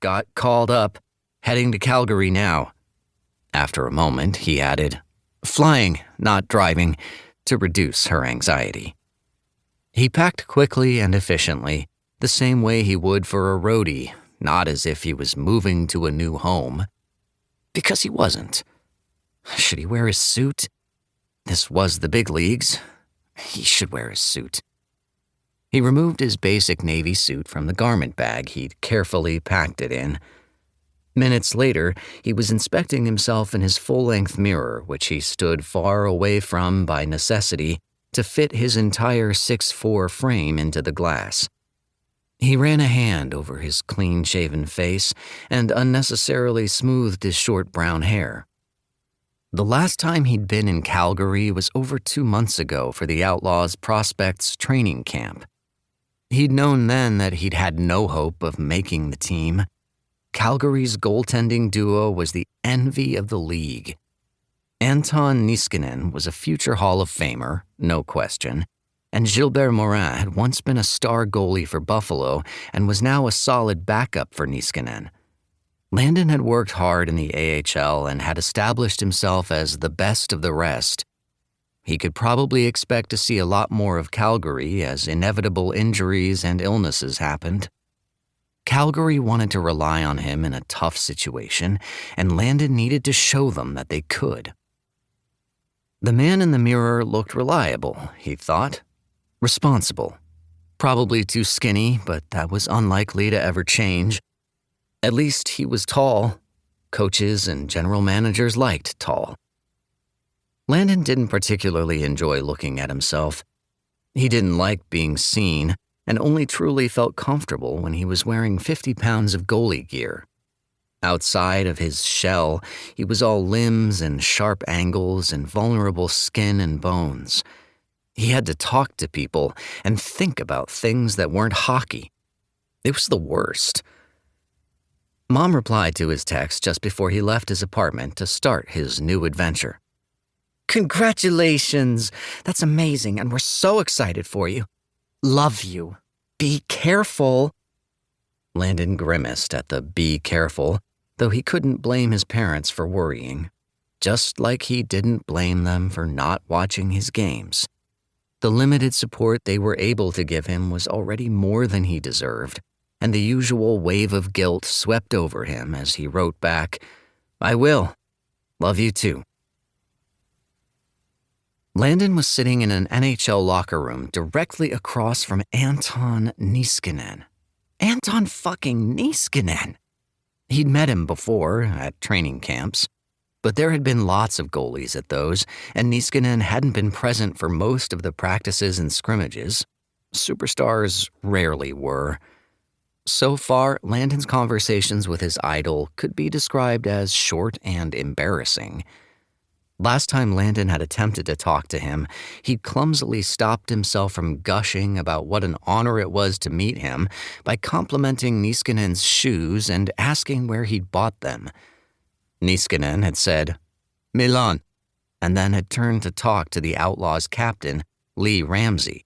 got called up. Heading to Calgary now." After a moment, he added, "Flying, not driving," to reduce her anxiety. He packed quickly and efficiently, the same way he would for a roadie, not as if he was moving to a new home. Because he wasn't. Should he wear his suit? This was the big leagues. He should wear his suit. He removed his basic navy suit from the garment bag he'd carefully packed it in. Minutes later, he was inspecting himself in his full-length mirror, which he stood far away from by necessity to fit his entire 6'4" frame into the glass. He ran a hand over his clean-shaven face and unnecessarily smoothed his short brown hair. The last time he'd been in Calgary was over 2 months ago for the Outlaws Prospects training camp. He'd known then that he'd had no hope of making the team. Calgary's goaltending duo was the envy of the league. Anton Niskanen was a future Hall of Famer, no question, and Gilbert Morin had once been a star goalie for Buffalo and was now a solid backup for Niskanen. Landon had worked hard in the AHL and had established himself as the best of the rest. He could probably expect to see a lot more of Calgary as inevitable injuries and illnesses happened. Calgary wanted to rely on him in a tough situation, and Landon needed to show them that they could. The man in the mirror looked reliable, he thought. Responsible. Probably too skinny, but that was unlikely to ever change. At least he was tall. Coaches and general managers liked tall. Landon didn't particularly enjoy looking at himself. He didn't like being seen, and only truly felt comfortable when he was wearing 50 pounds of goalie gear. Outside of his shell, he was all limbs and sharp angles and vulnerable skin and bones. He had to talk to people and think about things that weren't hockey. It was the worst. Mom replied to his text just before he left his apartment to start his new adventure. "Congratulations! That's amazing, and we're so excited for you. Love you. Be careful." Landon grimaced at the "be careful," though he couldn't blame his parents for worrying, just like he didn't blame them for not watching his games. The limited support they were able to give him was already more than he deserved, and the usual wave of guilt swept over him as he wrote back, "I will. Love you too." Landon was sitting in an NHL locker room directly across from Anton Niskanen. Anton fucking Niskanen! He'd met him before, at training camps, but there had been lots of goalies at those, and Niskanen hadn't been present for most of the practices and scrimmages. Superstars rarely were. So far, Landon's conversations with his idol could be described as short and embarrassing. Last time Landon had attempted to talk to him, he'd clumsily stopped himself from gushing about what an honor it was to meet him by complimenting Niskanen's shoes and asking where he'd bought them. Niskanen had said, "Milan," and then had turned to talk to the Outlaws' captain, Lee Ramsey.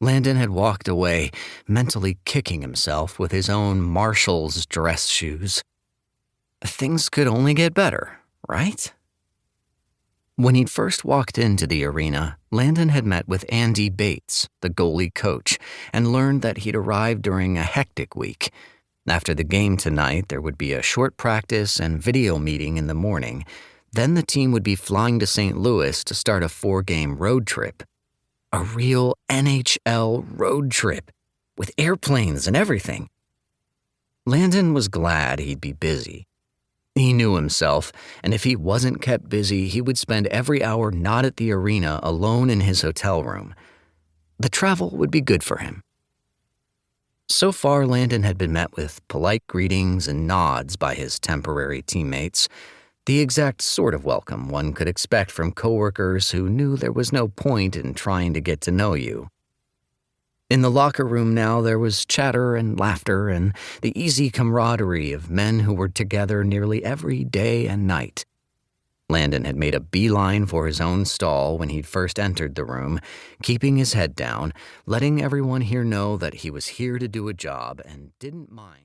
Landon had walked away, mentally kicking himself with his own Marshall's dress shoes. Things could only get better, right? When he'd first walked into the arena, Landon had met with Andy Bates, the goalie coach, and learned that he'd arrived during a hectic week. After the game tonight, there would be a short practice and video meeting in the morning. Then the team would be flying to St. Louis to start a 4-game road trip. A real NHL road trip, with airplanes and everything. Landon was glad he'd be busy. He knew himself, and if he wasn't kept busy, he would spend every hour not at the arena alone in his hotel room. The travel would be good for him. So far, Landon had been met with polite greetings and nods by his temporary teammates, the exact sort of welcome one could expect from coworkers who knew there was no point in trying to get to know you. In the locker room now, there was chatter and laughter and the easy camaraderie of men who were together nearly every day and night. Landon had made a beeline for his own stall when he'd first entered the room, keeping his head down, letting everyone here know that he was here to do a job and didn't mind.